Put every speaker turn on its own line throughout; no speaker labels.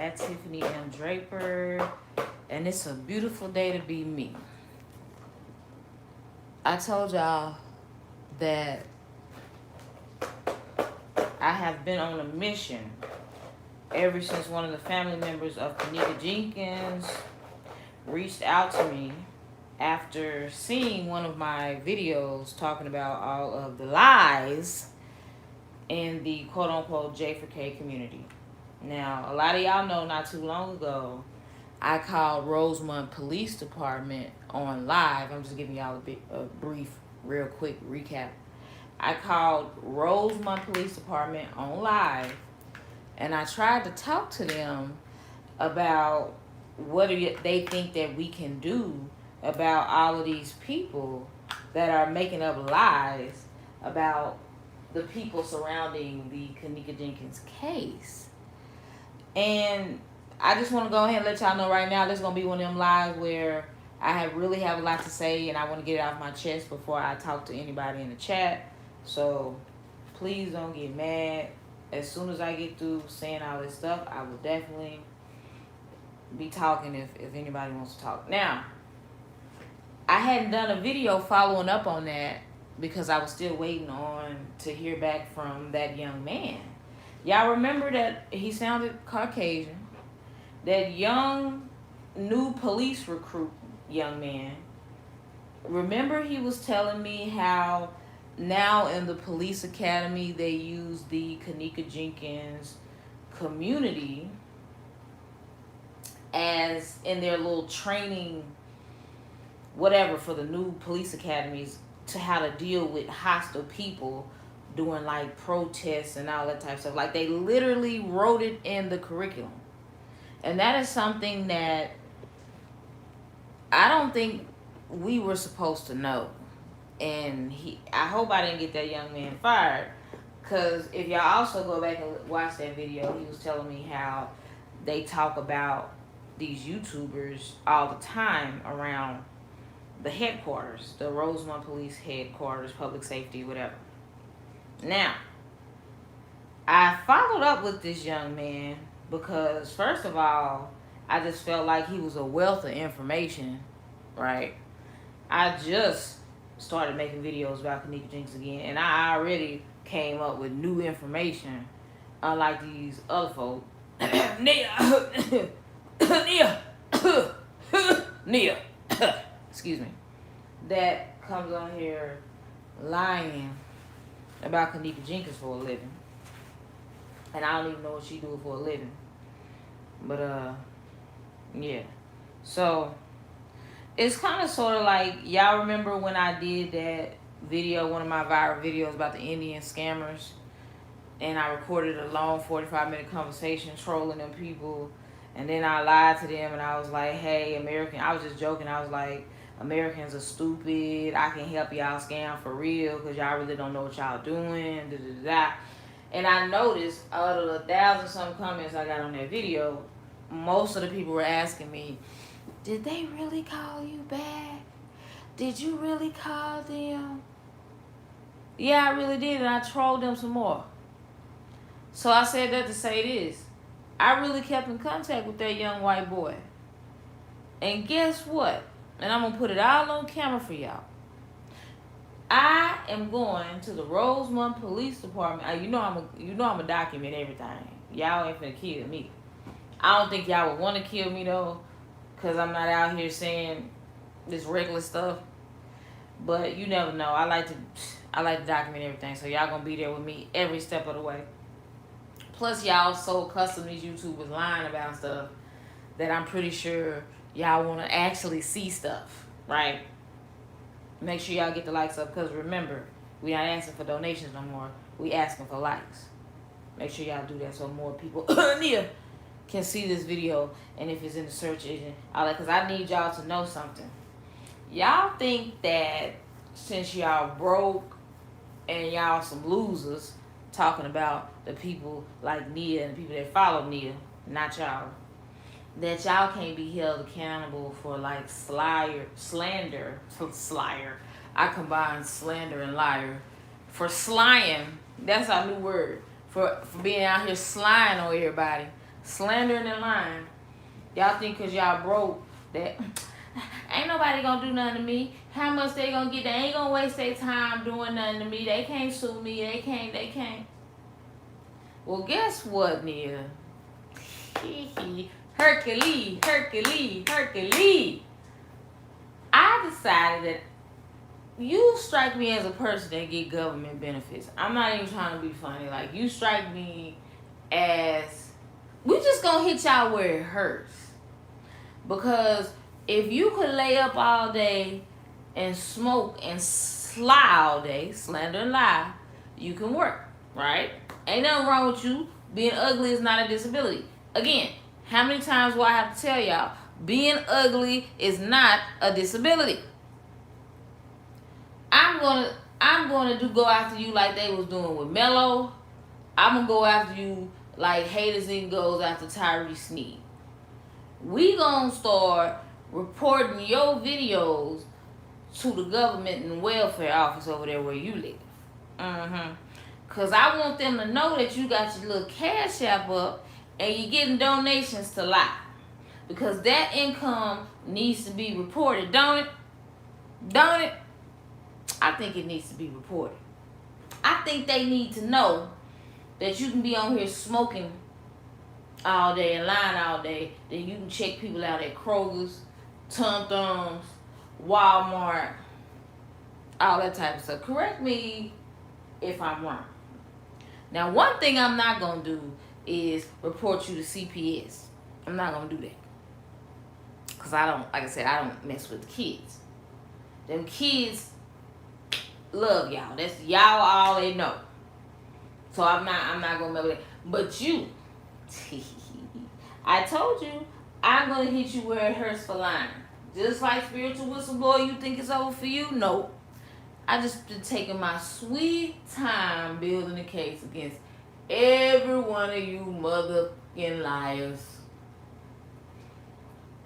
At Tiffany Draper, and it's a beautiful day to be me. I told y'all that I have been on a mission ever since one of the family members of Kenneka Jenkins reached out to me after seeing one of my videos talking about all of the lies in the quote-unquote J4K community. Now, a lot of y'all know not too long ago, I called Rosemont Police Department on live. I'm just giving y'all a brief, real quick recap. I called Rosemont Police Department on live, and I tried to talk to them about what they think that we can do about all of these people that are making up lies about the people surrounding the Kenneka Jenkins case. And I just want to go ahead and let y'all know right now, this is going to be one of them lives where I really have a lot to say, and I want to get it off my chest before I talk to anybody in the chat. So please don't get mad. As soon as I get through saying all this stuff, I will definitely be talking if anybody wants to talk. Now, I hadn't done a video following up on that because I was still waiting on to hear back from that young man. Y'all remember that he sounded Caucasian. That young, new police recruit young man. Remember he was telling me how now in the police academy they use the Kenneka Jenkins community as in their little training whatever for the new police academies to how to deal with hostile people doing like protests and all that type of stuff. Like they literally wrote it in the curriculum. And that is something that I don't think we were supposed to know. And I hope I didn't get that young man fired. Because if y'all also go back and watch that video, he was telling me how they talk about these YouTubers all the time around the headquarters, the Rosemont Police headquarters, public safety, whatever. Now, I followed up with this young man because, first of all, I just felt like he was a wealth of information, right? I just started making videos about Kenneka Jenkins again, and I already came up with new information, unlike these other folk. Neia, Neia, excuse me, that comes on here lying about Kenneka Jenkins for a living. And I don't even know what she do for a living. But, yeah. So, it's kind of sort of like, y'all remember when I did that video, one of my viral videos about the Indian scammers? And I recorded a long 45-minute conversation trolling them people. And then I lied to them and I was like, hey, I was just joking. I was like, Americans are stupid. I can help y'all scam for real because y'all really don't know what y'all doing. Da, da, da. And I noticed out of the 1,000-some comments I got on that video, most of the people were asking me, did they really call you back? Did you really call them? Yeah, I really did, and I trolled them some more. So I said that to say this. I really kept in contact with that young white boy. And guess what? And I'm going to put it all on camera for y'all. I am going to the Rosemont Police Department. You know I'm gonna document everything. Y'all ain't finna kill me. I don't think y'all would want to kill me though, cause I'm not out here saying this regular stuff. But you never know. I like to document everything, so y'all gonna be there with me every step of the way. Plus, y'all so accustomed to these YouTubers lying about stuff that I'm pretty sure y'all want to actually see stuff, right? Make sure y'all get the likes up, because remember, we not asking for donations no more. We asking for likes. Make sure y'all do that so more people can see this video, and if it's in the search engine, all that, because I need y'all to know something. Y'all think that since y'all broke and y'all some losers talking about the people like Neia and the people that follow Neia, not y'all, that y'all can't be held accountable for like slander. I combine slander and liar. For slying, that's our new word. For being out here slying on everybody slandering and lying. Y'all think because y'all broke that ain't nobody gonna do nothing to me. How much they gonna get? They ain't gonna waste their time doing nothing to me. They can't sue me. They can't. Well, guess what, Neia? Hercules. I decided that you strike me as a person that get government benefits. I'm not even trying to be funny. Like, you strike me as, we just gonna hit y'all where it hurts. Because if you could lay up all day and smoke and lie all day, slander and lie, you can work, right? Ain't nothing wrong with you. Being ugly is not a disability. Again, how many times will I have to tell y'all? Being ugly is not a disability. I'm gonna go after you like they was doing with Mello. I'm gonna go after you like Haters and goes after Tyree Sneed. We gonna start reporting your videos to the government and welfare office over there where you live. Cause I want them to know that you got your little cash app up and you're getting donations to lie. Because that income needs to be reported, don't it? Don't it? I think it needs to be reported. I think they need to know that you can be on here smoking all day and lying all day, then you can check people out at Kroger's, Tum Thumbs, Walmart, all that type of stuff. Correct me if I'm wrong. Now, one thing I'm not going to do is report you to CPS. I'm not going to do that. Because I don't, like I said, I don't mess with the kids. Them kids love y'all. That's y'all all they know. So I'm not going to mess with it. But you, I told you, I'm going to hit you where it hurts for lying. Just like spiritual whistleblower, you think it's over for you? Nope. I just been taking my sweet time building a case against every one of you motherfucking liars.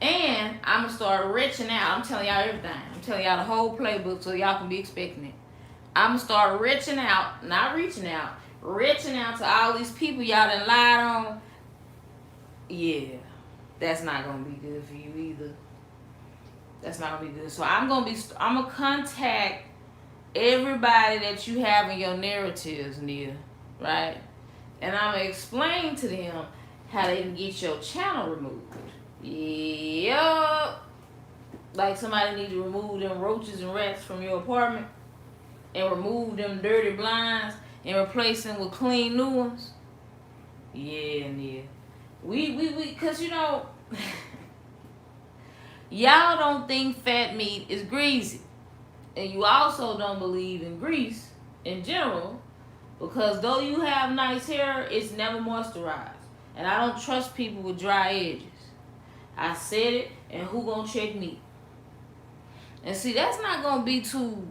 And I'm going to start reaching out. I'm telling y'all everything. I'm telling y'all the whole playbook so y'all can be expecting it. I'm going to start reaching out, not reaching out, reaching out to all these people y'all done lied on. Yeah, that's not going to be good for you either. That's not going to be good. So I'm going to contact everybody that you have in your narratives, Neia, right? And I'm going to explain to them how they can get your channel removed. Yup. Like somebody need to remove them roaches and rats from your apartment and remove them dirty blinds and replace them with clean new ones. Yeah, Neia. We, cause you know, y'all don't think fat meat is greasy. And you also don't believe in grease in general, because though you have nice hair, it's never moisturized. And I don't trust people with dry edges. I said it, and who gonna check me? And see, that's not gonna be too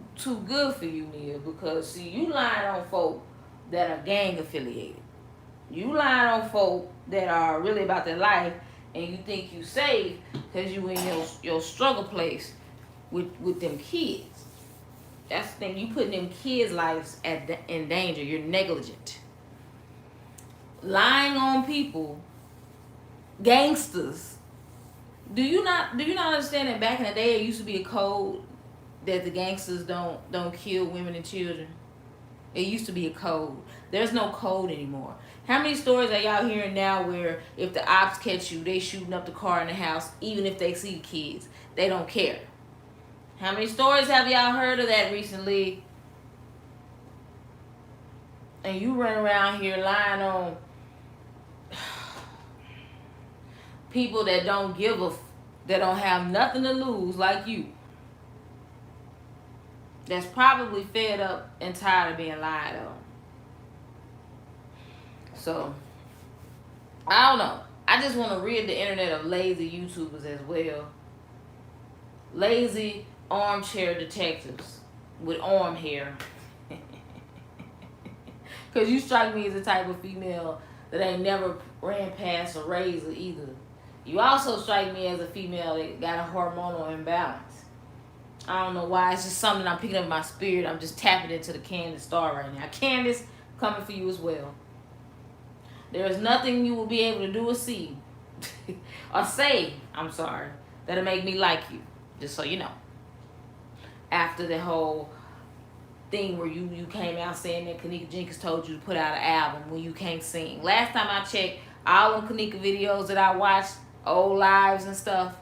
good for you, Neia, because see, you lying on folk that are gang affiliated. You lying on folk that are really about their life, and you think you safe because you in your struggle place with them kids. That's the thing. You putting them kids' lives in danger. You're negligent. Lying on people, gangsters. Do you not understand that back in the day it used to be a code that the gangsters don't kill women and children? It used to be a code. There's no code anymore. How many stories are y'all hearing now where if the ops catch you, they shooting up the car in the house, even if they see the kids? They don't care. How many stories have y'all heard of that recently? And you run around here lying on people that don't that don't have nothing to lose like you. That's probably fed up and tired of being lied on. So, I don't know. I just want to rid the internet of lazy YouTubers as well. Lazy armchair detectives with arm hair. Because you strike me as the type of female that ain't never ran past a razor either. You also strike me as a female that got a hormonal imbalance. I don't know why. It's just something I'm picking up in my spirit. I'm just tapping into the Candace star right now. Candace, coming for you as well. There is nothing you will be able to do or see or say, I'm sorry, that'll make me like you. Just so you know. After the whole thing where you came out saying that Kenneka Jenkins told you to put out an album when you can't sing. Last time I checked, all them Kenneka videos that I watched, old lives and stuff,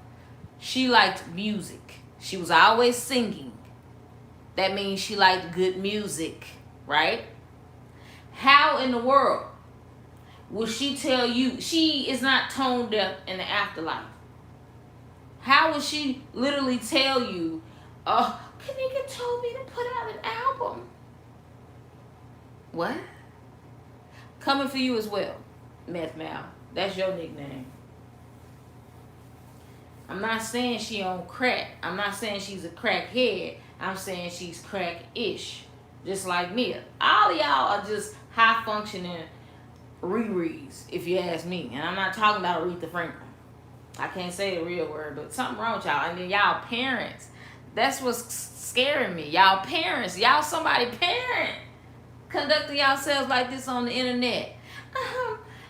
she liked music. She was always singing. That means she liked good music, right? How in the world will she tell you she is not tone deaf in the afterlife? How would she literally tell you, oh, Kenneka told me to put out an album? What? Coming for you as well, Meth Mal. That's your nickname. I'm not saying she on crack. I'm not saying she's a crackhead. I'm saying she's crack-ish. Just like Neia. All of y'all are just high-functioning rereads, if you ask me. And I'm not talking about Aretha Franklin. I can't say the real word, but something wrong with y'all. And then y'all parents. That's what's scaring me. Y'all parents. Y'all somebody parent. Conducting yourselves like this on the internet.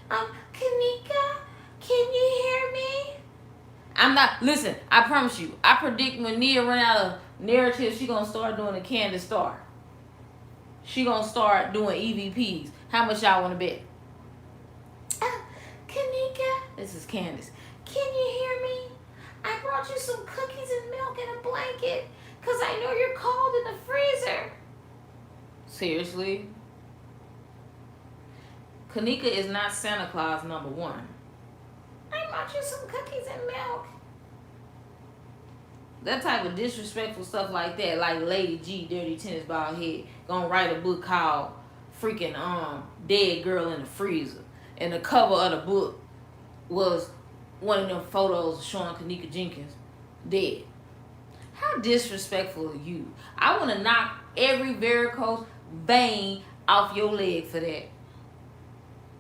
Kenneka, can you hear me? I'm not, listen, I promise you, I predict when Neia run out of narrative, she gonna start doing a Candace Star. She gonna start doing EVPs. How much y'all wanna bet? Kenneka, this is Candace. Can you hear me? I brought you some cookies and milk and a blanket because I know you're cold in the freezer. Seriously? Kenneka is not Santa Claus number one. I brought you some cookies and milk. That type of disrespectful stuff like that, like Lady G, Dirty Tennis Ball Head, gonna write a book called freaking Dead Girl in the Freezer. And the cover of the book was one of them photos showing Kenneka Jenkins dead. How disrespectful are you? I want to knock every varicose vein off your leg for that.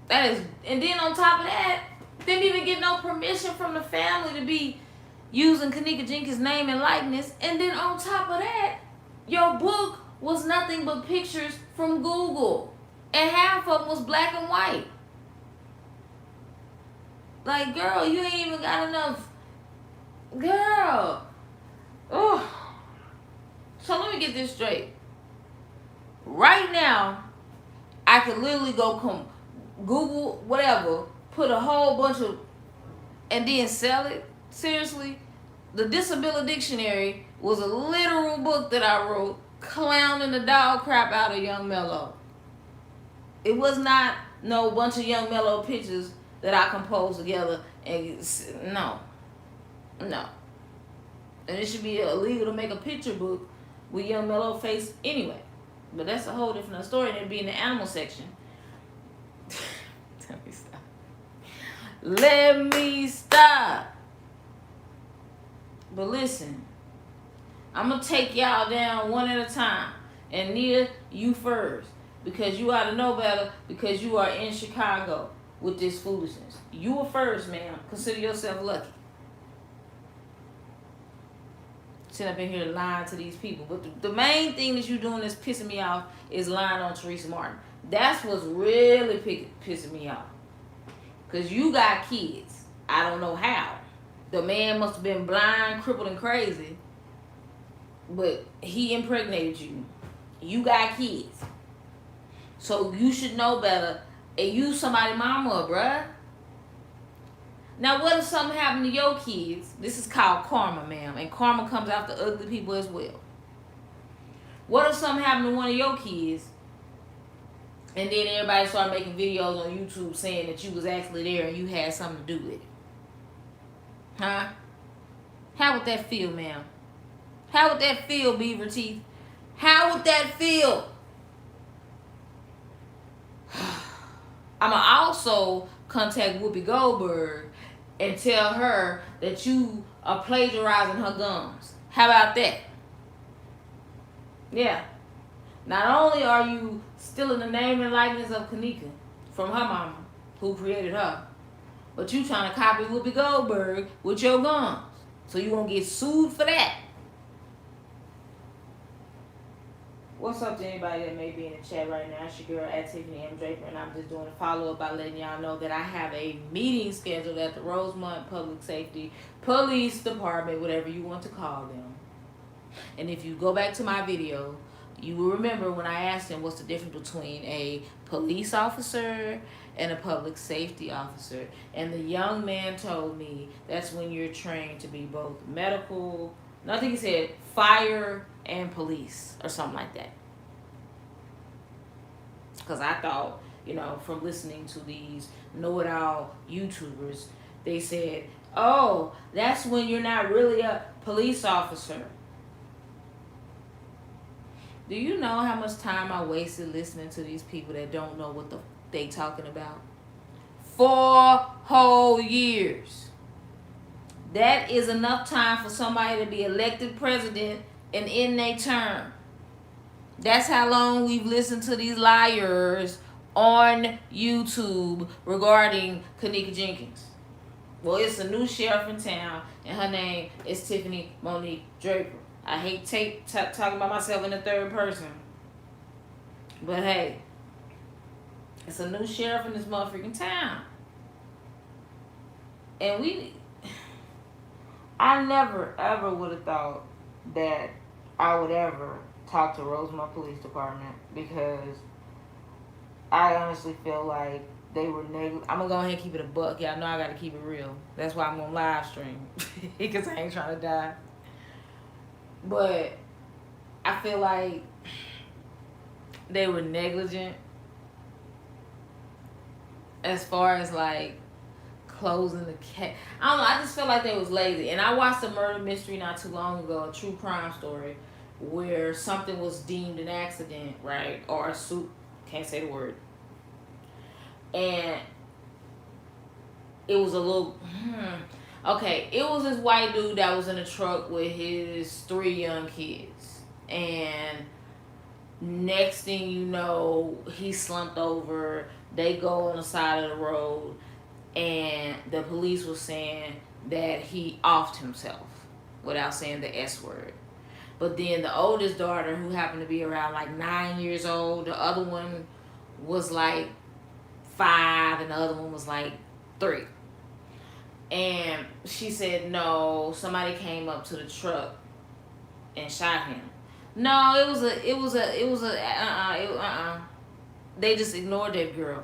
That is, and then on top of that, didn't even get no permission from the family to be using Kenneka Jenkins' name and likeness. And then on top of that, your book was nothing but pictures from Google. And half of them was black and white. Like, girl, you ain't even got enough. Girl. Oh. So let me get this straight. Right now, I could literally go Google whatever, put a whole bunch of, and then sell it. Seriously, the Disability Dictionary was a literal book that I wrote, clowning the dog crap out of Young Mello. It was not no bunch of Young Mello pictures that I composed together. And no. And it should be illegal to make a picture book with Young Mello face anyway. But that's a whole different story, and it'd be in the animal section. Let me stop. Let me stop. But listen, I'm going to take y'all down one at a time. And Neia, you first. Because you ought to know better, because you are in Chicago with this foolishness. You were first, ma'am. Consider yourself lucky. Sitting up in here lying to these people. But the main thing that you're doing that's pissing me off is lying on Teresa Martin. That's what's really pissing me off. Because you got kids. I don't know how. The man must have been blind, crippled, and crazy. But he impregnated you. You got kids. So you should know better. And you somebody's mama, bruh. Now, what if something happened to your kids? This is called karma, ma'am. And karma comes after ugly people as well. What if something happened to one of your kids, and then everybody started making videos on YouTube saying that you was actually there and you had something to do with it? Huh? How would that feel, ma'am? How would that feel, Beaver Teeth? How would that feel? I'ma also contact Whoopi Goldberg and tell her that you are plagiarizing her gums. How about that? Yeah. Not only are you stealing the name and likeness of Kenneka from her mama, who created her, but you trying to copy Whoopi Goldberg with your gums. So you won't get sued for that. What's up to anybody that may be in the chat right now? It's your girl at tiffanymdraper, and I'm just doing a follow-up by letting y'all know that I have a meeting scheduled at the Rosemont Public Safety Police Department, whatever you want to call them. And if you go back to my video, you will remember when I asked him what's the difference between a police officer and a public safety officer. And the young man told me that's when you're trained to be both medical, I think he said fire and police or something like that. Because I thought, you know, from listening to these know-it-all YouTubers, they said, oh, that's when you're not really a police officer. Do you know how much time I wasted listening to these people that don't know what they talking about? 4 whole years. That is enough time for somebody to be elected president and in their term. That's how long we've listened to these liars on YouTube regarding Kenneka Jenkins. Well, it's a new sheriff in town, and her name is Tiffany Draper. I hate talking about myself in the third person. But hey, it's a new sheriff in this motherfucking town. And I never ever would have thought that I would ever talk to Rosemont Police Department, because I honestly feel like they were I'm gonna go ahead and keep it a buck. Y'all know I gotta keep it real. That's why I'm gonna live stream. Because I ain't trying to die. But I feel like they were negligent as far as like closing the case. I don't know, I just feel like they was lazy. And I watched a murder mystery not too long ago, a true crime story, where something was deemed an accident, right? Or a can't say the word. And it was a little, okay, it was this white dude that was in a truck with his 3 young kids. And next thing you know, he slumped over. They go on the side of the road. And the police was saying that he offed himself without saying the S word. But then the oldest daughter, who happened to be around like 9 years old, the other one was like 5 and the other one was like 3. And she said, no, somebody came up to the truck and shot him. No, it was a They just ignored that girl.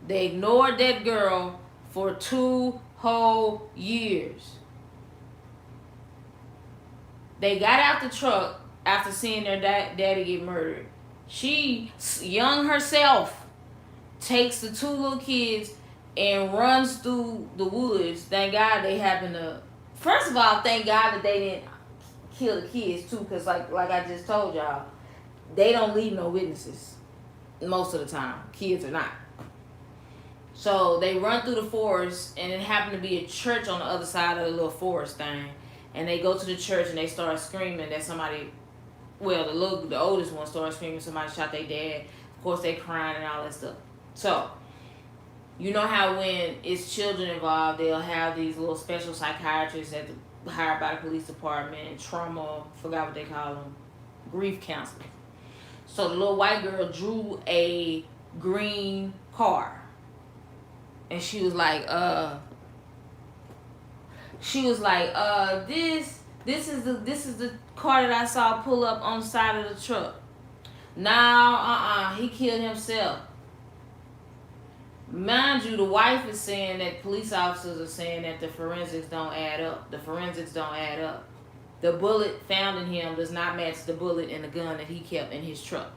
They ignored that girl for 2 whole years. They got out the truck after seeing their daddy get murdered. She, young herself, takes the 2 little kids and runs through the woods. Thank God they happened to... First of all, thank God that they didn't kill the kids too, because like I just told y'all, they don't leave no witnesses most of the time. Kids are not. So they run through the forest, and it happened to be a church on the other side of the little forest thing. And they go to the church and they start screaming that somebody, well, the oldest one started screaming somebody shot their dad. Of course, they crying and all that stuff. So, you know how when it's children involved, they'll have these little special psychiatrists hired by the police department, trauma, forgot what they call them, grief counselors. So the little white girl drew a green car. And she was like, this is the car that I saw pull up on the side of the truck. No, he killed himself. Mind you, the wife is saying that police officers are saying that the forensics don't add up. The forensics don't add up. The bullet found in him does not match the bullet in the gun that he kept in his truck.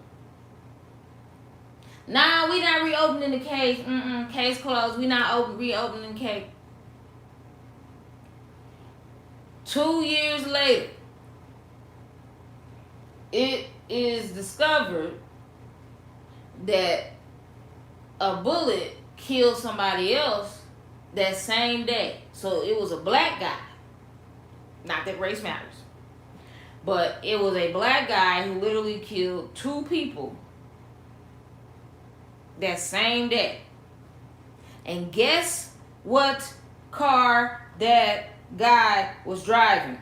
Nah, we not reopening the case. Case closed. We not reopening the case. 2 years later, it is discovered that a bullet killed somebody else that same day. So it was a black guy. Not that race matters. But it was a black guy who literally killed 2 people that same day. And guess what car that guy was driving?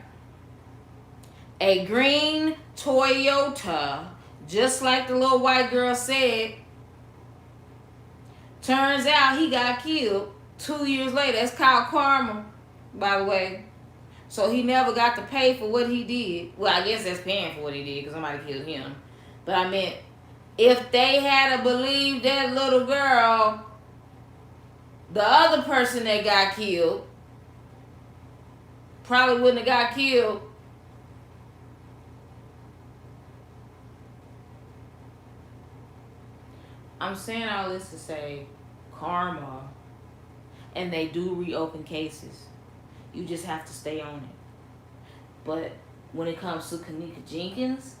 A green Toyota Just like the little white girl said, turns out he got killed 2 years later. That's called karma, by the way. So he never got to pay for what he did. Well, I guess that's paying for what he did because somebody killed him. But I meant, if they had to believe that little girl, the other person that got killed probably wouldn't have got killed. I'm saying all this to say karma, and they do reopen cases. You just have to stay on it. But when it comes to Kenneka Jenkins,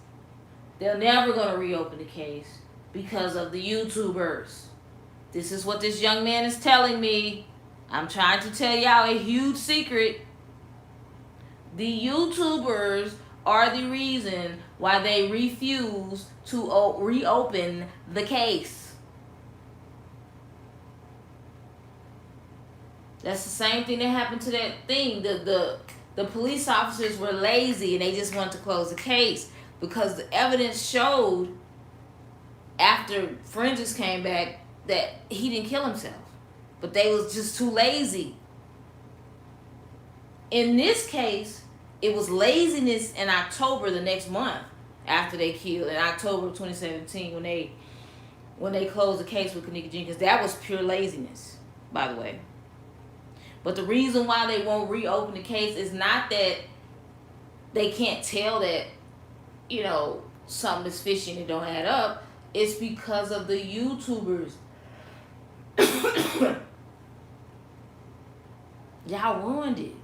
they're never going to reopen the case because of the YouTubers. This is what this young man is telling me. I'm trying to tell y'all a huge secret. The YouTubers are the reason why they refuse to reopen the case. That's the same thing that happened to that thing. The police officers were lazy and they just wanted to close the case because the evidence showed after forensics came back that he didn't kill himself. But they was just too lazy. In this case, it was laziness in October the next month after they killed, in October of 2017 when they closed the case with Kenneka Jenkins. That was pure laziness, by the way. But the reason why they won't reopen the case is not that they can't tell that, you know, something is fishy and it don't add up. It's because of the YouTubers. Y'all ruined it.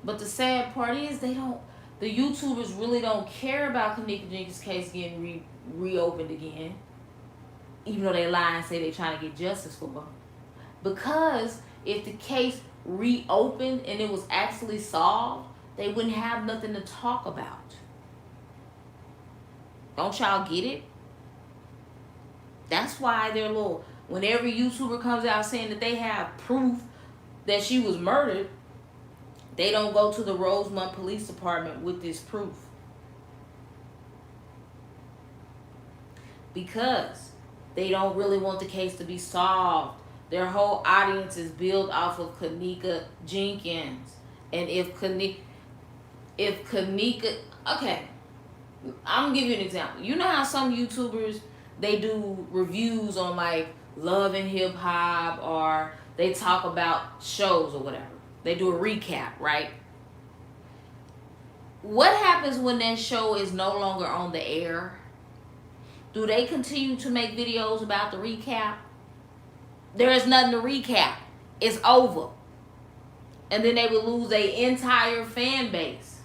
But the sad part is the YouTubers really don't care about Kenneka Jenkins' case getting reopened again. Even though they lie and say they're trying to get justice for her. Because if the case reopened and it was actually solved, they wouldn't have nothing to talk about. Don't y'all get it? That's why they're little. When every YouTuber comes out saying that they have proof that she was murdered, they don't go to the Rosemont Police Department with this proof. Because they don't really want the case to be solved. Their whole audience is built off of Kenneka Jenkins. And if Kenneka, okay, I'm gonna give you an example. You know how some YouTubers, they do reviews on like Love and Hip Hop, or they talk about shows or whatever. They do a recap, right? What happens when that show is no longer on the air? Do they continue to make videos about the recap? There is nothing to recap. It's over. And then they will lose their entire fan base.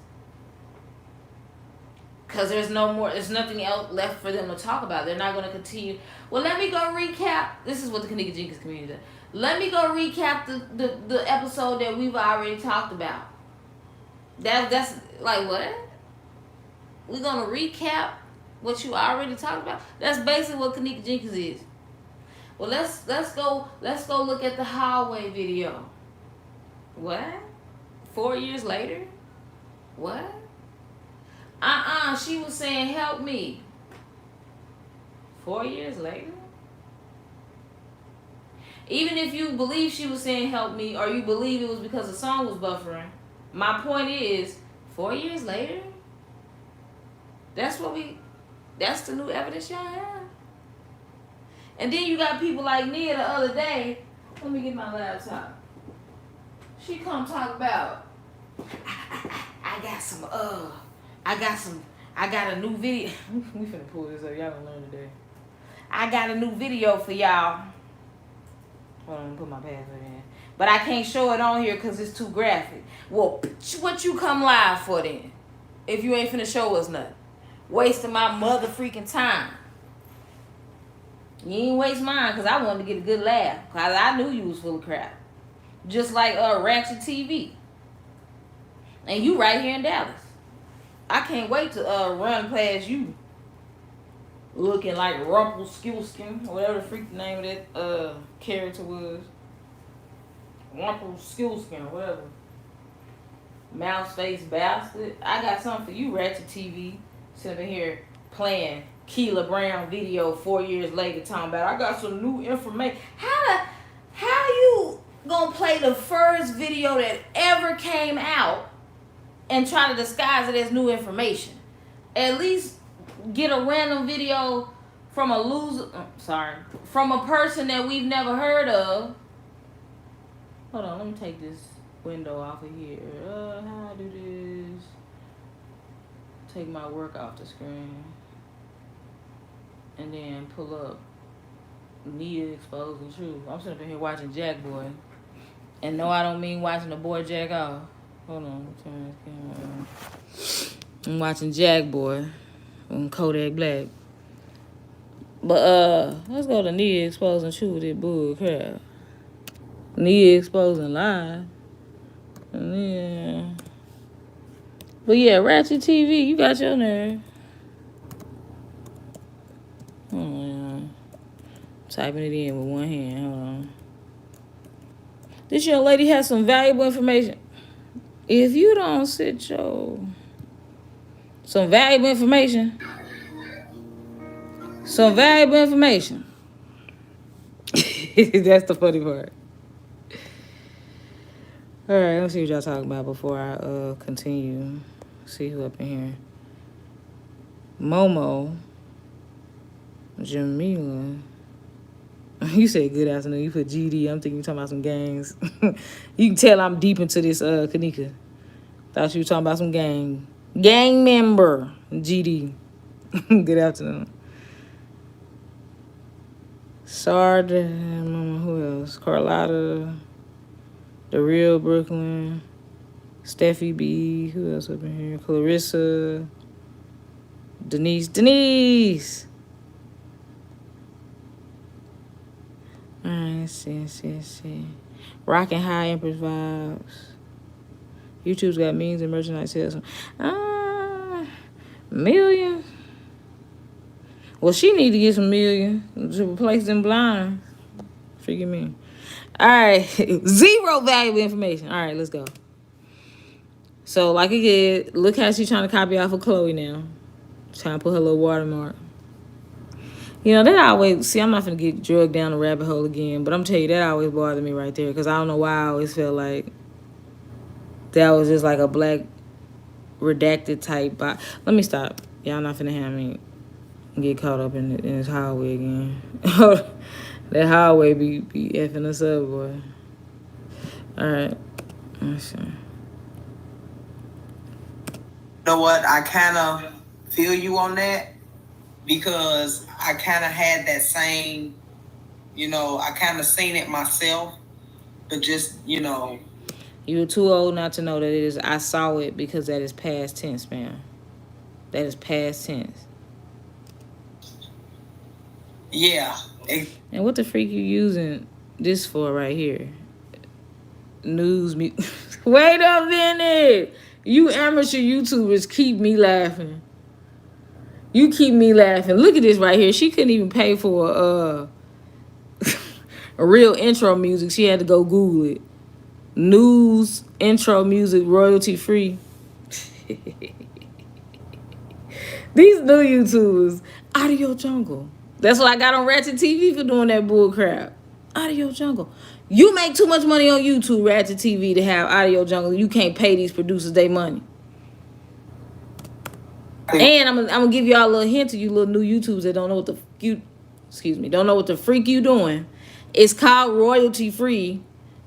Because there's nothing else left for them to talk about. They're not going to continue. Well, let me go recap. This is what the Kenneka Jenkins community does. Let me go recap the episode that we've already talked about. That's like, what? We're going to recap what you already talked about? That's basically what Kenneka Jenkins is. Well, let's go look at the hallway video. What? 4 years later? What? She was saying, help me. 4 years later? Even if you believe she was saying help me, or you believe it was because the song was buffering, my point is, 4 years later? That's the new evidence y'all have. And then you got people like Neia the other day. Let me get my laptop. She come talk about, I got a new video. We finna pull this up. Y'all gonna learn today. I got a new video for y'all. Hold on, put my password in. But I can't show it on here because it's too graphic. Well, what you come live for then? If you ain't finna show us nothing. Wasting my mother freaking time. You ain't waste mine because I wanted to get a good laugh. Because I knew you was full of crap. Just like Ratchet TV. And you right here in Dallas. I can't wait to run past you. Looking like Rumpelstiltskin, or whatever the freak the name of that character was. Rumpelstiltskin, or whatever. Mouse face bastard. I got something for you, Ratchet TV. Sitting here playing Keela Brown video 4 years later talking about I got some new information. How you gonna play the first video that ever came out and try to disguise it as new information? At least get a random video from a from a person that we've never heard of. Hold on, let me take this window off of here. How I do this? Take my work off the screen. And then pull up Neia exposing truth. I'm sitting up here watching Jack Boy. And no, I don't mean watching the boy jack off. Hold on, turn this camera on. I'm watching Jack Boy on Kodak Black. But let's go to Neia exposing truth with that bull crap. Neia exposing live. And then, but yeah, Ratchet TV, you got your nerve. Typing it in with one hand. Hold on. This young lady has some valuable information. If you don't sit your... Some valuable information. Some valuable information. That's the funny part. All right, let's see what y'all talking about before I continue. See who up in here. Momo. Jamila. You said good afternoon. You put GD. I'm thinking you're talking about some gangs. You can tell I'm deep into this, Kenneka. Thought you were talking about some gang. Gang member. GD. Good afternoon. Sard. Who else? Carlotta. The Real Brooklyn. Steffi B. Who else up in here? Clarissa. Denise. Alright, let's see. Rockin' High Empress Vibes. YouTube's got means and merchandise sales. Million? Well, she need to get some million to replace them blinds. Forgive me. Alright, zero valuable information. Alright, let's go. So, like again, look how she's trying to copy off of Chloe now. Trying to put her little watermark. You know, that always... See, I'm not going to get drugged down the rabbit hole again, but I'm telling you, that always bothered me right there, because I don't know why I always felt like that was just like a black redacted type. Let me stop. Y'all not finna have me get caught up in this hallway again. That hallway be effing us up, boy. All right. Let's see.
You know what? I kind of feel you on that, because I kind of had that same, I kind of seen it myself, but just,
You're too old not to know that it is. I saw it, because that is past tense, man. That is past tense.
Yeah.
And what the freak you using this for right here? News me. Wait a minute. You amateur YouTubers keep me laughing. You keep me laughing. Look at this right here. She couldn't even pay for a real intro music. She had to go Google it. News intro music royalty free. These new YouTubers, Audio Jungle. That's what I got on Ratchet TV for doing that bull crap. Audio Jungle. You make too much money on YouTube, Ratchet TV, to have Audio Jungle. You can't pay these producers their money. And I'm gonna give y'all a little hint to you little new YouTubers that don't know what don't know what the freak you doing. It's called royalty free,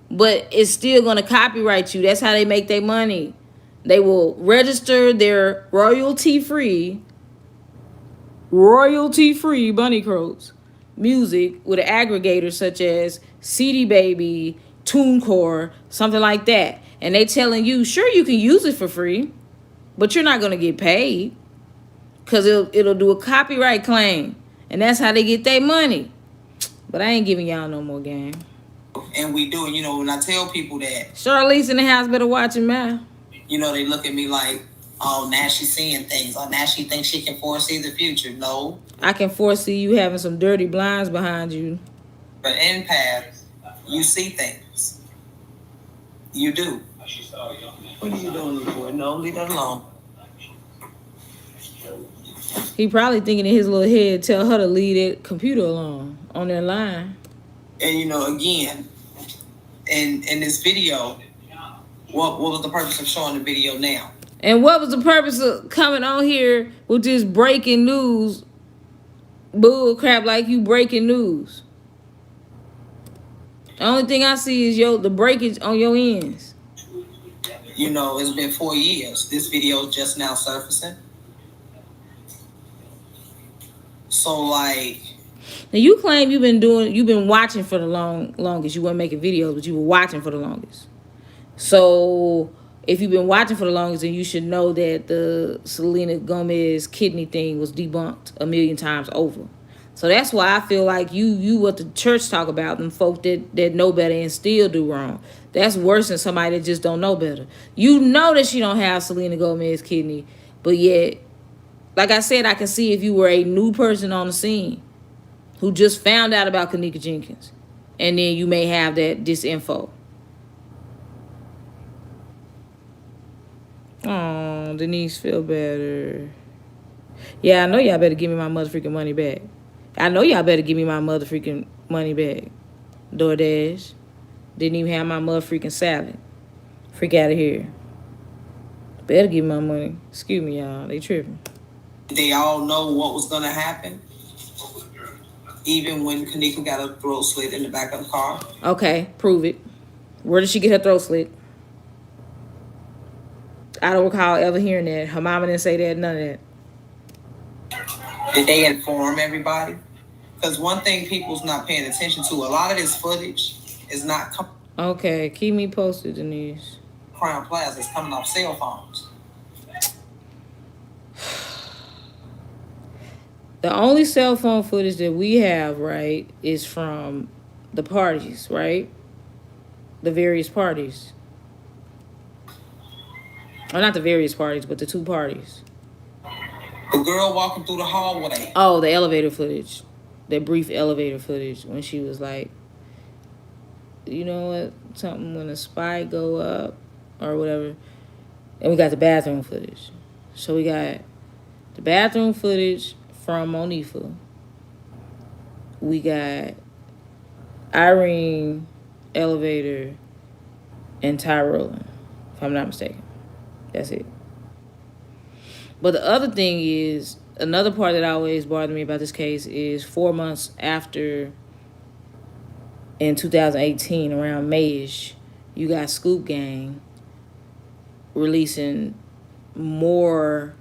but it's still gonna copyright you. That's how they make their money. They will register their royalty free bunny croaks music with an aggregator such as CD Baby, TuneCore, something like that. And they telling you, sure, you can use it for free, but you're not gonna get paid. Because it'll do a copyright claim. And that's how they get their money. But I ain't giving y'all no more game.
And we do. When I tell people that...
Charlize in the house better watch it, man.
They look at me like, oh, now she's seeing things. Or now she thinks she can foresee the future. No.
I can foresee you having some dirty blinds behind you.
But empath, you see things. You do. What are you doing, boy? No, leave that alone.
He probably thinking in his little head, tell her to leave that computer alone on that line.
And, you know, again, in this video, what was the purpose of showing the video now?
And what was the purpose of coming on here with this breaking news bull crap like you breaking news? The only thing I see is the breakage on your ends.
You know, it's been 4 years. This video is just now surfacing. So, like...
Now, you claim you've been watching for the longest. You weren't making videos, but you were watching for the longest. So, if you've been watching for the longest, then you should know that the Selena Gomez kidney thing was debunked 1,000,000 times over. So that's why I feel like you what the church talk about, them folk that know better and still do wrong. That's worse than somebody that just don't know better. You know that she don't have Selena Gomez kidney, but yet, like I said, I can see if you were a new person on the scene who just found out about Kenneka Jenkins, and then you may have that disinfo. Oh, Denise, feel better. Yeah, I know y'all better give me my motherfucking money back. I know y'all better give me my motherfucking money back. DoorDash. Didn't even have my motherfucking salad. Freak out of here. Better give me my money. Excuse me, y'all. They tripping.
They all know what was going to happen. Even when Kenneka got her throat slit in the back of the car.
Okay, prove it. Where did she get her throat slit? I don't recall ever hearing that. Her mama didn't say that, none of that.
Did they inform everybody? Because one thing people's not paying attention to, a lot of this footage is not coming.
Okay, keep me posted, Denise.
Crown Plaza is coming off cell phones.
The only cell phone footage that we have, right, is from the parties, right? The various parties. Or not the various parties, but the two parties.
The girl walking through the hallway.
Oh, the elevator footage. That brief elevator footage when she was like, you know what? Something when a spy go up or whatever. And we got the bathroom footage. So we got the bathroom footage from Monifa. We got Irene, elevator, and Tyrone, if I'm not mistaken. That's it. But the other thing is, another part that always bothered me about this case is 4 months after, in 2018, around May-ish, you got Scoop Gang releasing more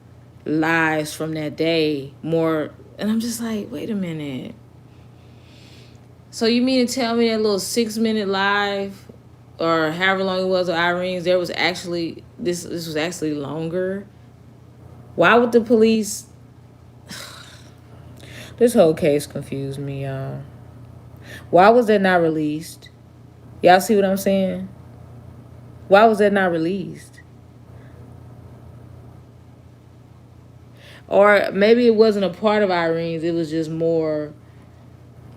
lives from that day. More, and I'm just like, wait a minute. So you mean to tell me that little 6-minute live, or however long it was of Irene's, this was actually longer? Why would the police... This whole case confused me, y'all. Why was that not released? Y'all see what I'm saying? Why was that not released? Or maybe it wasn't a part of Irene's. It was just more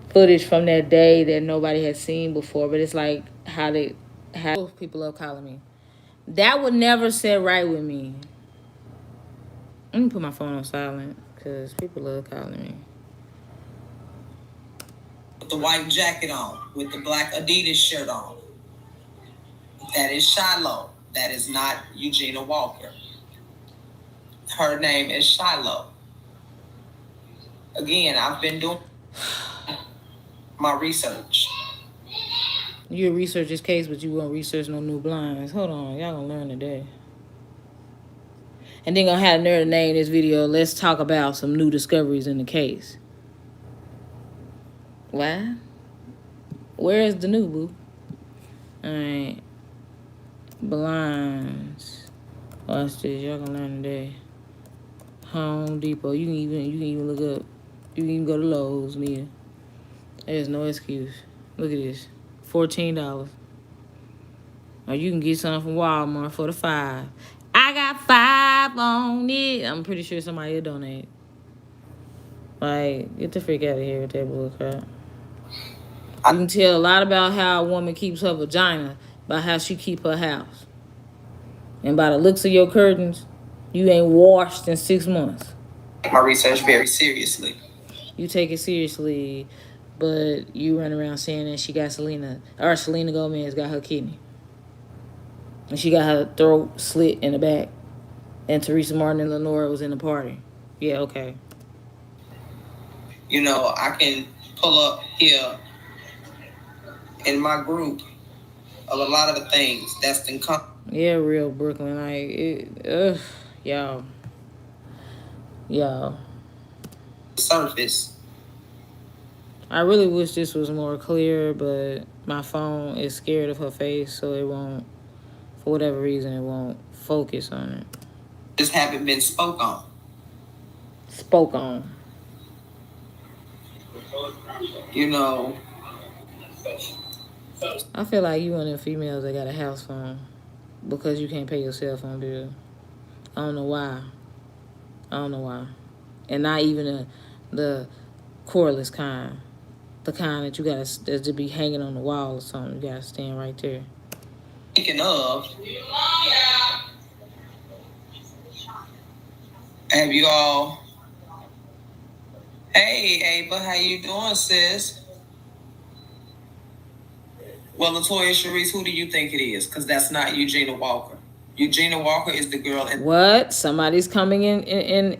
footage from that day that nobody had seen before. But it's like how people love calling me. That would never sit right with me. Let me put my phone on silent because people love calling me.
With the white jacket on, with the black Adidas shirt on. That is Shiloh. That is not Eugenia Walker. Her name is Shiloh. Again, I've been doing my research.
You research this case, but you won't research no new blinds. Hold on, y'all gonna learn today. And then gonna have a nerve to name this video, let's talk about some new discoveries in the case. What? Where is the new boo? Alright. Blinds. Watch this, y'all gonna learn today. Home Depot. You can even look up. You can even go to Lowe's, Neia. There's no excuse. Look at this. $14. Or you can get something from Walmart for the $5. I got $5 on it. I'm pretty sure somebody will donate. Like, get the freak out of here with that bullcrap. You can tell a lot about how a woman keeps her vagina by how she keep her house. And by the looks of your curtains, you ain't washed in 6 months.
My research very seriously.
You take it seriously, but you run around saying that she got Selena Gomez got her kidney. And she got her throat slit in the back. And Teresa Martin and Lenora was in the party. Yeah, okay.
You know, I can pull up here in my group of a lot of the things that's been come.
Yeah, real Brooklyn. Y'all.
Surface.
I really wish this was more clear, but my phone is scared of her face, so it won't, for whatever reason, it won't focus on it.
Just haven't been spoke on. You know.
I feel like you one of them females that got a house phone because you can't pay your cell phone bill. I don't know why. And not even the cordless kind. The kind that you gotta to be hanging on the wall or something. You gotta stand right there.
Speaking of, have you all? Hey, Ava, how you doing, sis? Well, Latoya Sharice, who do you think it is? Because that's not Eugenia Walker. Eugenia Walker is the girl.
What? Somebody's coming in.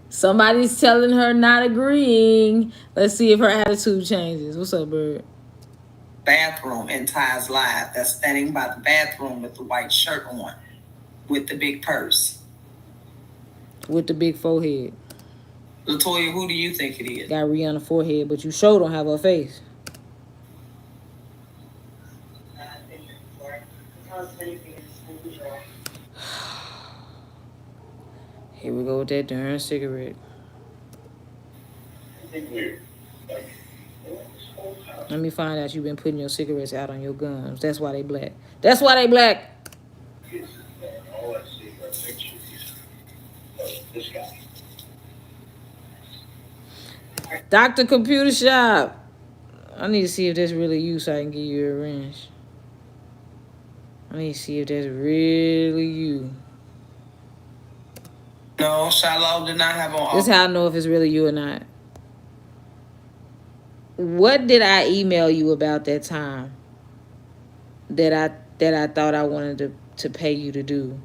Somebody's telling her not agreeing. Let's see if her attitude changes. What's up, Bird?
Bathroom in Ty's Live. That's standing by the bathroom with the white shirt on, with the big purse,
with the big forehead.
Latoya, who do you think it is?
Got Rihanna's forehead, but you sure don't have her face. Here we go with that darn cigarette. Let me find out you've been putting your cigarettes out on your gums. That's why they black. That's why they black. This guy. Dr. Computer Shop. I need to see if that's really you so I can give you a wrench. I need to see if that's really you.
No, Shiloh did not have on.
This is how I know if it's really you or not. What did I email you about that time that I thought I wanted to pay you to do,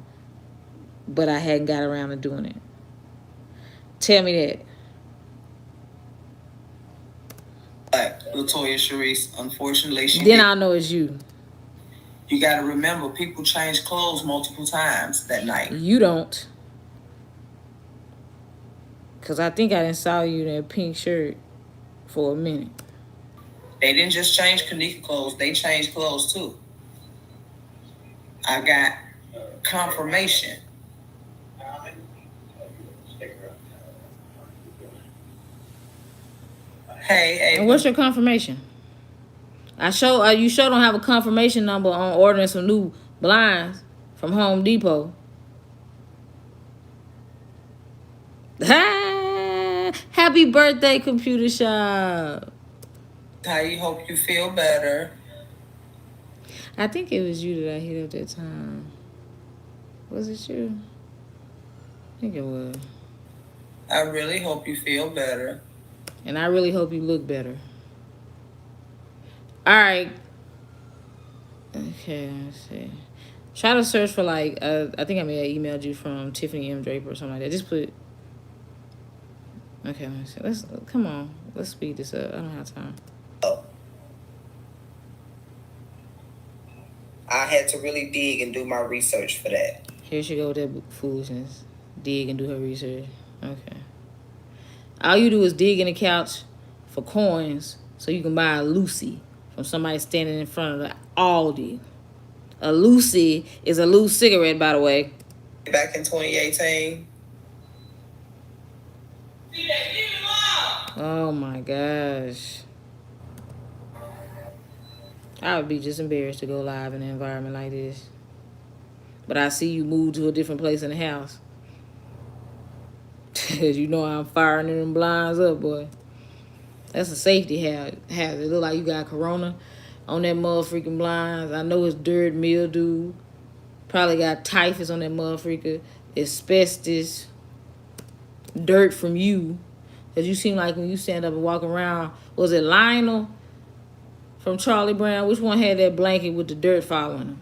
but I hadn't got around to doing it? Tell me that.
Latoya Sharice, unfortunately,
then I'll know it's you.
You got to remember, people change clothes multiple times that night.
You don't. Because I think I didn't saw you in that pink shirt for a minute.
They didn't just change Kenneka clothes. They changed clothes, too. I got confirmation. Hey,
and what's your confirmation? You sure don't have a confirmation number on ordering some new blinds from Home Depot. Happy birthday, Computer Shop.
I hope you feel better.
I think it was you that I hit up that time. Was it you? I think it was.
I really hope you feel better.
And I really hope you look better. All right. Okay, let's see. Try to search for I think I may have emailed you from Tiffany Draper or something like that. Just put. Okay, let's come on. Let's speed this up. I don't have time.
Oh. I had to really dig and do my research for that.
Here she go with that foolishness. Dig and do her research. Okay. All you do is dig in the couch for coins so you can buy a Lucy from somebody standing in front of the Aldi. A Lucy is a loose cigarette, by the way.
Back in 2018.
Oh my gosh. I would be just embarrassed to go live in an environment like this. But I see you move to a different place in the house. You know I'm firing them blinds up, boy. That's a safety hazard. It look like you got corona on that motherfucking blinds. I know it's dirt, mildew. Probably got typhus on that motherfucker. Asbestos. dirt from you. Because you seem like when you stand up and walk around, was it Lionel from Charlie Brown? Which one had that blanket with the dirt following him?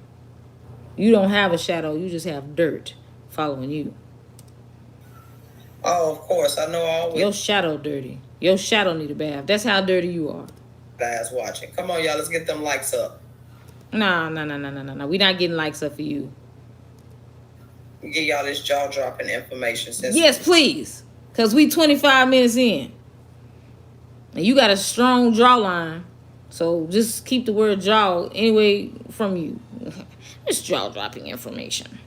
You don't have a shadow. You just have dirt following you.
Oh, of course. I know always.
Your shadow dirty. Your shadow need a bath. That's how dirty you are.
Guys watching. Come on, y'all. Let's get them likes up.
No. We not getting likes up for you.
Give y'all this jaw-dropping information.
Yes, please. Because we 25 minutes in. And you got a strong jawline. So just keep the word jaw anyway from you. It's jaw-dropping information.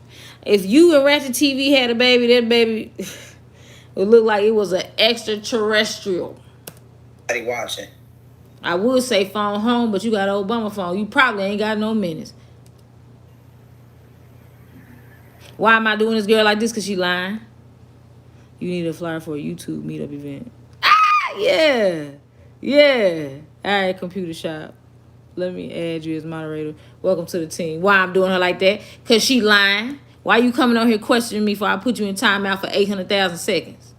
If you and Ratchet TV had a baby, that baby would look like it was an extraterrestrial.
Everybody watching.
I would say phone home, but you got an Obama phone. You probably ain't got no minutes. Why am I doing this girl like this? Because she lying. You need a flyer for a YouTube meetup event. Ah, yeah. All right, computer shop. Let me add you as moderator. Welcome to the team. Why I'm doing her like that? Because she lying. Why you coming on here questioning me before I put you in timeout for 800,000 seconds?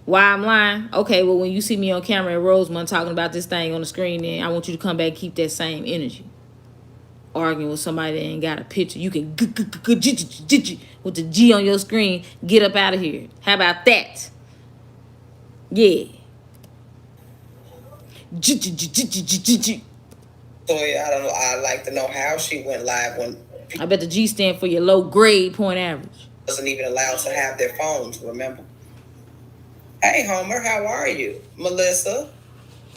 Why I'm lying? Okay, well, when you see me on camera at Rosemont talking about this thing on the screen, then I want you to come back and keep that same energy. Arguing with somebody that ain't got a picture. You can with the G on your screen, get up out of here. How about that? Yeah.
So I don't know. I'd like to know how she went live when
I bet the G stand for your low grade point average.
Wasn't even allowed to have their phones, remember? Hey, Homer, how are you? Melissa.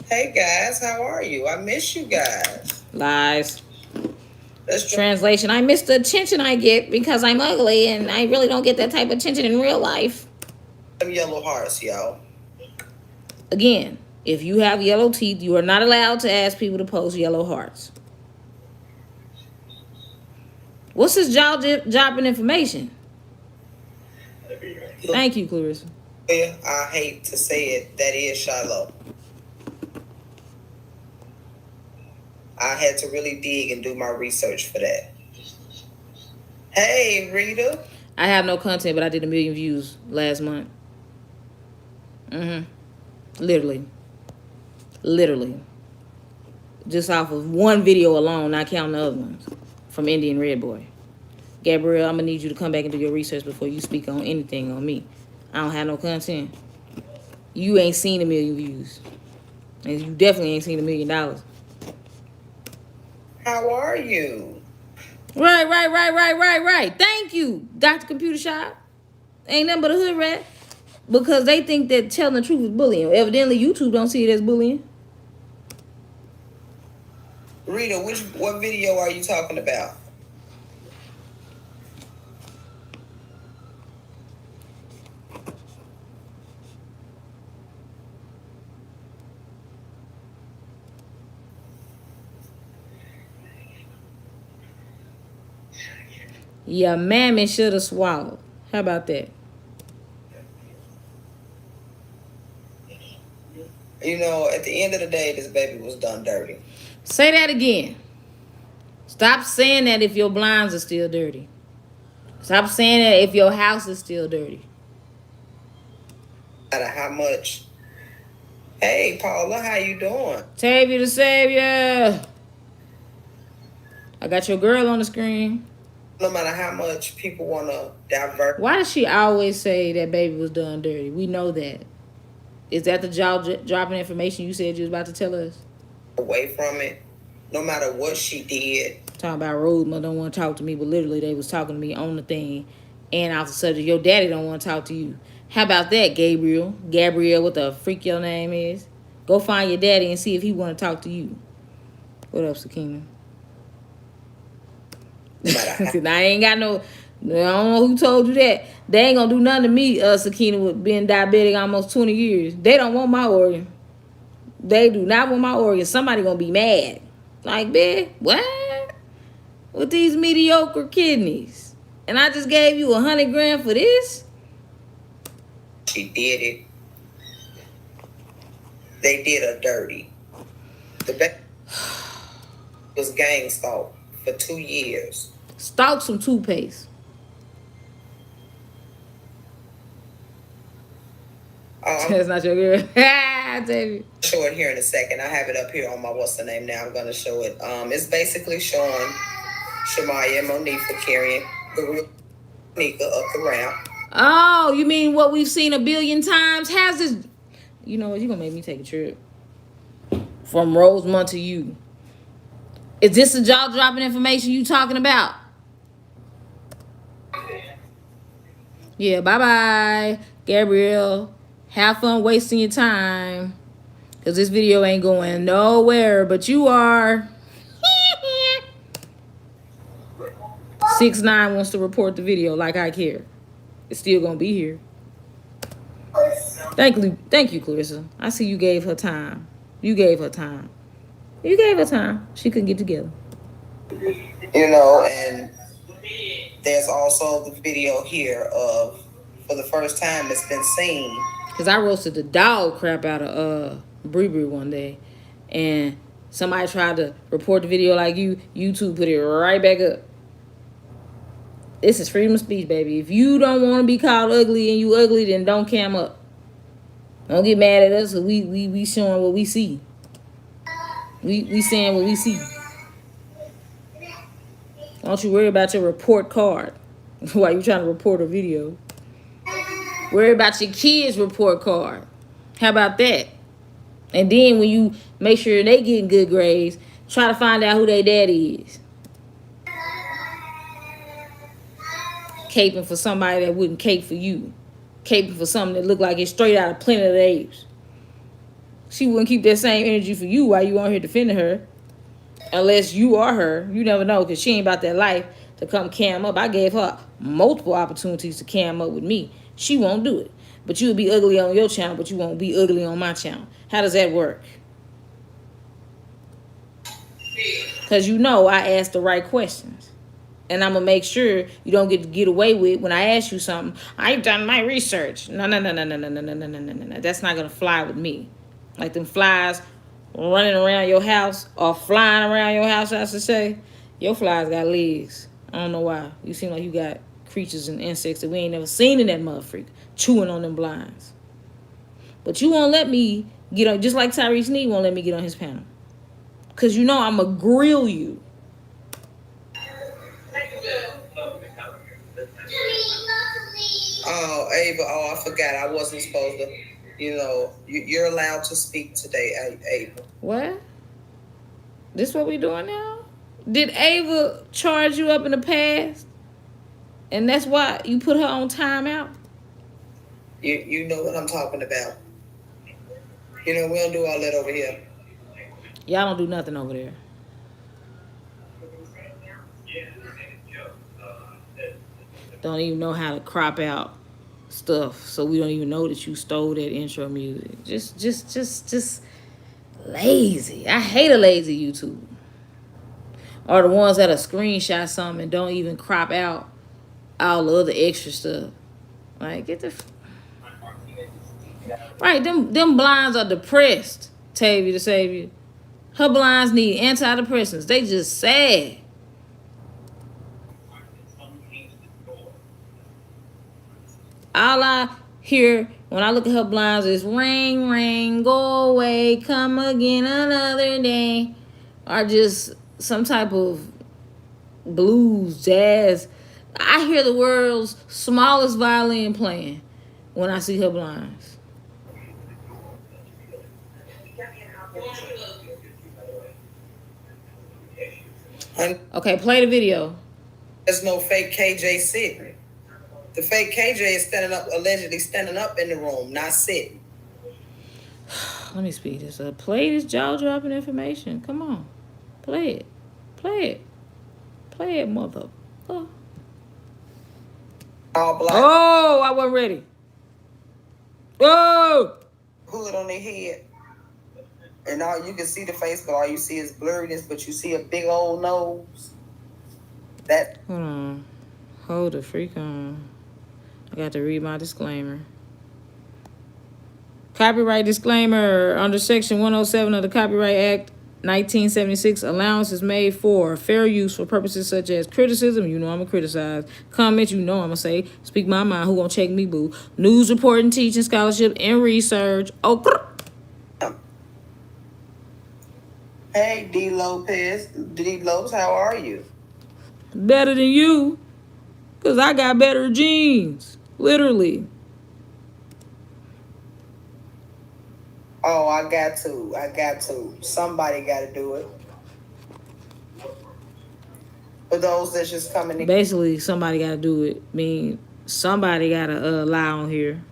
Hey, guys, how are you? I miss you guys.
Lies. Translation, I miss the attention I get because I'm ugly and I really don't get that type of attention in real life.
Them yellow hearts, y'all.
Again, if you have yellow teeth, you are not allowed to ask people to post yellow hearts. What's this jaw-dropping information? Thank you, Clarissa.
Yeah, I hate to say it, that is Shiloh. I had to really dig and do my research for that. Hey, Rita.
I have no content, but I did 1 million views last month. Literally. Just off of one video alone, not counting the other ones. From Indian Red Boy. Gabrielle, I'm going to need you to come back and do your research before you speak on anything on me. I don't have no content. You ain't seen 1 million views. And you definitely ain't seen $1 million.
How are you?
Right. Thank you, Dr. Computer Shop. Ain't nothing but a hood rat. Because they think that telling the truth is bullying. Evidently, YouTube don't see it as bullying.
Rita, what video are you talking about?
Your mammy should have swallowed. How about that?
You know, at the end of the day, this baby was done dirty.
Say that again. Stop saying that if your blinds are still dirty. Stop saying that if your house is still dirty.
No matter how much. Hey, Paula, how you doing?
Tavia the Savior. I got your girl on the screen.
No matter how much people want to divert.
Why does she always say that baby was done dirty? We know that. Is that the jaw-dropping information you said you was about to tell us?
Away from it. No matter what she did.
Talking about Rosemont don't want to talk to me, but literally they was talking to me on the thing. And off the subject, your daddy don't want to talk to you. How about that, Gabriel? Gabrielle, what the freak your name is? Go find your daddy and see if he want to talk to you. What up, Sakina? I ain't got no... I don't know who told you that. They ain't gonna do nothing to me, Sakina, with being diabetic almost 20 years. They don't want my organ. They do not want my organ. Somebody gonna be mad. Like, bitch, what? With these mediocre kidneys. And I just gave you $100 grand for this?
She did it. They did her dirty. The baby was gang stalked for 2 years.
Stalk some toothpaste. That's not your girl. I tell you.
Show it here in a second. I have it up here on my what's the name now. I'm gonna show it. It's basically showing Shamaya and Monique carrying the real Kenneka up the ramp.
Oh, you mean what we've seen a billion times? How's this? You know what? You're gonna make me take a trip from Rosemont to you. Is this the jaw dropping information you talking about? Yeah, bye bye, Gabrielle. Have fun wasting your time. Because this video ain't going nowhere, but you are. 6ix9ine wants to report the video like I care. It's still going to be here. Thank you, Clarissa. I see you gave her time. You gave her time. You gave her time. She couldn't get together.
You know, and there's also the video here of, for the first time it's been seen.
Because I roasted the dog crap out of Bree one day. And somebody tried to report the video like you. YouTube put it right back up. This is freedom of speech, baby. If you don't want to be called ugly and you ugly, then don't cam up. Don't get mad at us. We showing what we see. We saying what we see. Don't you worry about your report card while you trying to report a video. Worry about your kids' report card. How about that? And then when you make sure they getting good grades, try to find out who their daddy is. Caping for somebody that wouldn't cape for you. Caping for something that looked like it's straight out of Planet of the Apes. She wouldn't keep that same energy for you while you on here defending her. Unless you are her. You never know, because she ain't about that life to come cam up. I gave her multiple opportunities to cam up with me. She won't do it. But you'll be ugly on your channel, but you won't be ugly on my channel. How does that work? Because you know I asked the right questions. And I'm going to make sure you don't get away with when I ask you something. I've done my research. No. That's not going to fly with me. Like them flies running around your house or flying around your house, I should say. Your flies got legs. I don't know why. You seem like you got creatures and insects that we ain't never seen in that motherfucker chewing on them blinds. But you won't let me get on, just like Tyrese Need won't let me get on his panel. Because you know I'm going to grill you.
Oh, Ava, I forgot. I wasn't supposed to, you're allowed to speak today, Ava.
What? This what we doing now? Did Ava charge you up in the past? And that's why you put her on timeout?
You know what I'm talking about. We don't do all that over here.
Y'all don't do nothing over there. Don't even know how to crop out stuff, so we don't even know that you stole that intro music. Just lazy. I hate a lazy YouTube. Or the ones that are screenshot something and don't even crop out all the other extra stuff. Like, get the... Right, them blinds are depressed, Tavia the Savior. Her blinds need antidepressants. They just sad. All I hear when I look at her blinds is ring, ring, go away, come again another day. Or just some type of blues, jazz. I hear the world's smallest violin playing when I see her blinds. Okay, play the video.
There's no fake KJ sitting. The fake KJ is allegedly standing up in the room, not sitting.
Let me speed this up. Play this jaw-dropping information. Come on. Play it. Play it. Play it, mother. Oh,
All black.
Oh, I wasn't ready. Oh!
Hood on their head. And all you can see the face, but all you see is blurriness, but you see a big old nose. That.
Hold on. Hold the freak on. I got to read my disclaimer. Copyright disclaimer. Under Section 107 of the Copyright Act 1976, allowance is made for fair use for purposes such as criticism. You know I'm gonna criticize. Comment. You know I'm gonna say. Speak my mind. Who gonna check me, boo? News reporting, teaching, scholarship, and research. Oh.
Hey, D. Lopez. D. Lopez, how are you?
Better than you. Because I got better genes. Literally.
Oh, I got to. Somebody got to do it. For those that's just coming in.
Basically, somebody got to do it. I mean, somebody got to lie on here.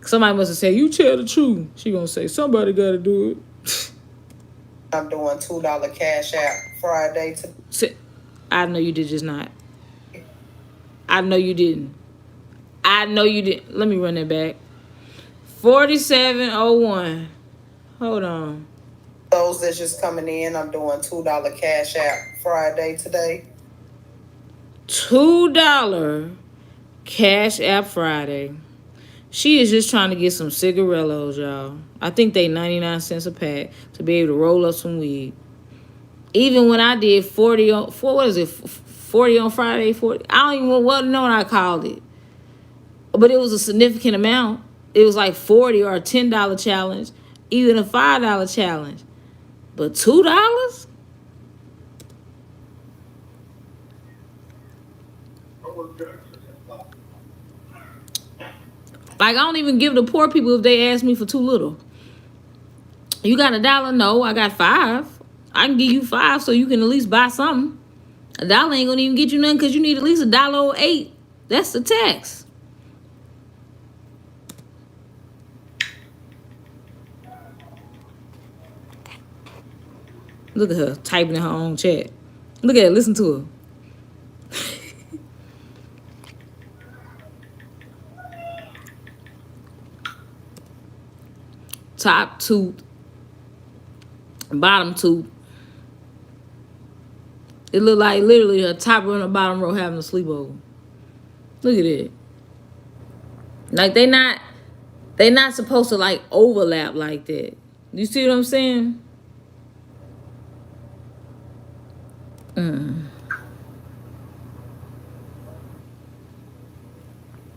Somebody must have said, you tell the truth. She going to say, somebody got to do it.
I'm doing $2 Cash App Friday.
I know you did just not. I know you didn't. I know you didn't. Let me run that back. 4701. Hold on.
Those that's just coming in, I'm doing $2 Cash App Friday today.
$2 Cash App Friday. She is just trying to get some cigarillos, y'all. I think they 99 cents a pack to be able to roll up some weed. Even when I did 40 on, what is it, 40 on Friday, 40? I don't even know what I called it. But it was a significant amount. It was like 40 or a $10 challenge, even a $5 challenge. But $2? Like, I don't even give the poor people if they ask me for too little. You got $1? No, I got 5. I can give you 5 so you can at least buy something. $1 ain't gonna even get you nothing because you need at least $1.08. That's the tax. Look at her typing in her own chat. Look at her, listen to her. Top tooth, bottom tooth. It look like literally a top row and a bottom row having a sleepover. Look at it. Like they not supposed to like overlap like that. You see what I'm saying?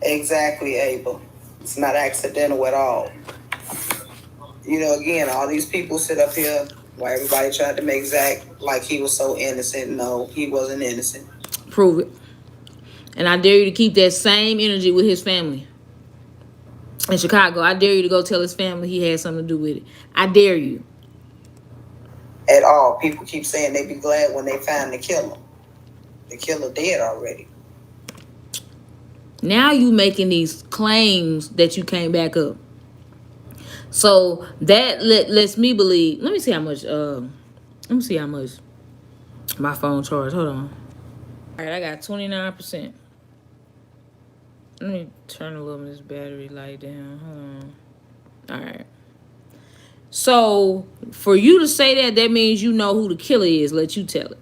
Exactly, Abel. It's not accidental at all. You know, again, all these people sit up here while everybody tried to make Zach like he was so innocent. No, he wasn't innocent.
Prove it. And I dare you to keep that same energy with his family. In Chicago, I dare you to go tell his family he had something to do with it. I dare you.
At all. People keep saying they be glad when they find the killer. The killer dead already.
Now you making these claims that you came back up. So that lets me believe. Let me see how much. My phone charged. Hold on. All right, I got 29%. Let me turn a little bit of this battery light down. Hold on. All right. So for you to say that means you know who the killer is. Let you tell it.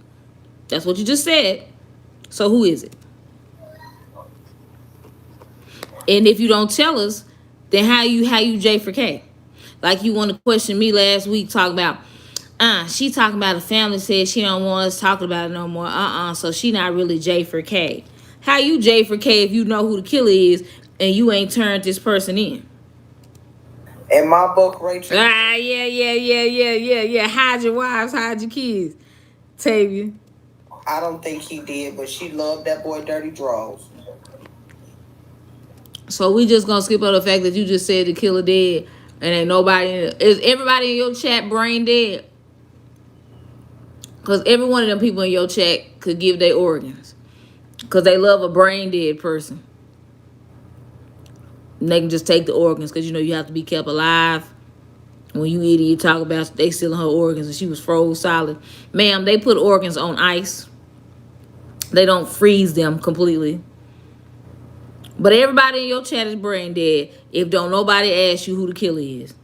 That's what you just said. So who is it? And if you don't tell us, then how you J for K? Like you want to question me last week, talk about, she talking about a family said she don't want us talking about it no more. So she not really J for K. How you J for K if you know who the killer is and you ain't turned this person in?
In my book, Rachel.
Yeah. Hide your wives, hide your kids. Tavia.
I don't think he did, but she loved that boy dirty draws.
So we just gonna skip over the fact that you just said the killer dead and ain't nobody is everybody in your chat brain dead? Because every one of them people in your chat could give their organs. Because they love a brain dead person. And they can just take the organs because, you have to be kept alive. When you eat it, you talk about they stealing her organs and she was froze solid. Ma'am, they put organs on ice. They don't freeze them completely. But everybody in your chat is brain dead if don't nobody ask you who the killer is.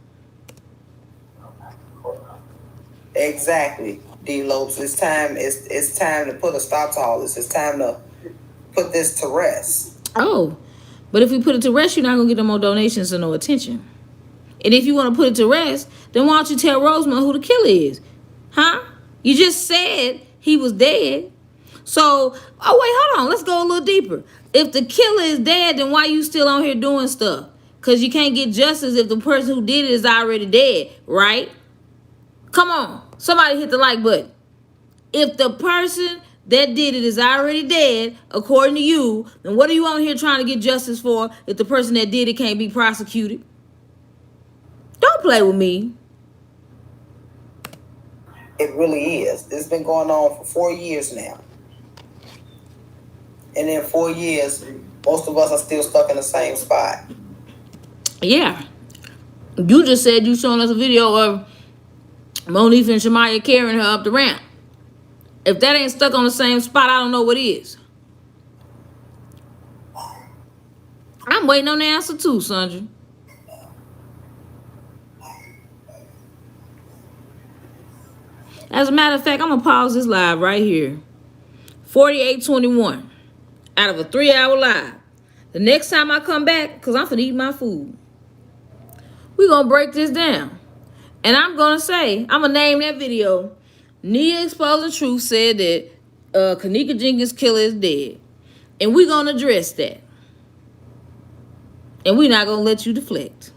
Exactly, D. Lopes. It's time to put a stop to all this. It's time to put this to rest.
Oh, but if we put it to rest, you're not going to get no more donations or no attention. And if you want to put it to rest, then why don't you tell Rosemont who the killer is? Huh? You just said he was dead. So, oh wait, hold on. Let's go a little deeper. If the killer is dead, then why you still on here doing stuff? Because you can't get justice if the person who did it is already dead, right? Come on. Somebody hit the like button. If the person that did it is already dead, according to you, then what are you on here trying to get justice for if the person that did it can't be prosecuted? Don't play with me.
It really is. It's been going on for 4 years now. And in 4 years, most of us are still stuck in the same spot.
Yeah. You just said you showing us a video of Monique and Shamaya carrying her up the ramp. If that ain't stuck on the same spot, I don't know what is. I'm waiting on the answer too, Sandra. As a matter of fact, I'm going to pause this live right here. 48:21 out of a 3-hour live. The next time I come back, because I'm finna eat my food, we're going to break this down. And I'm going to say, I'm going to name that video, Neia Exposing Truth said that Kenneka Jenkins' killer is dead. And we're going to address that. And we're not going to let you deflect.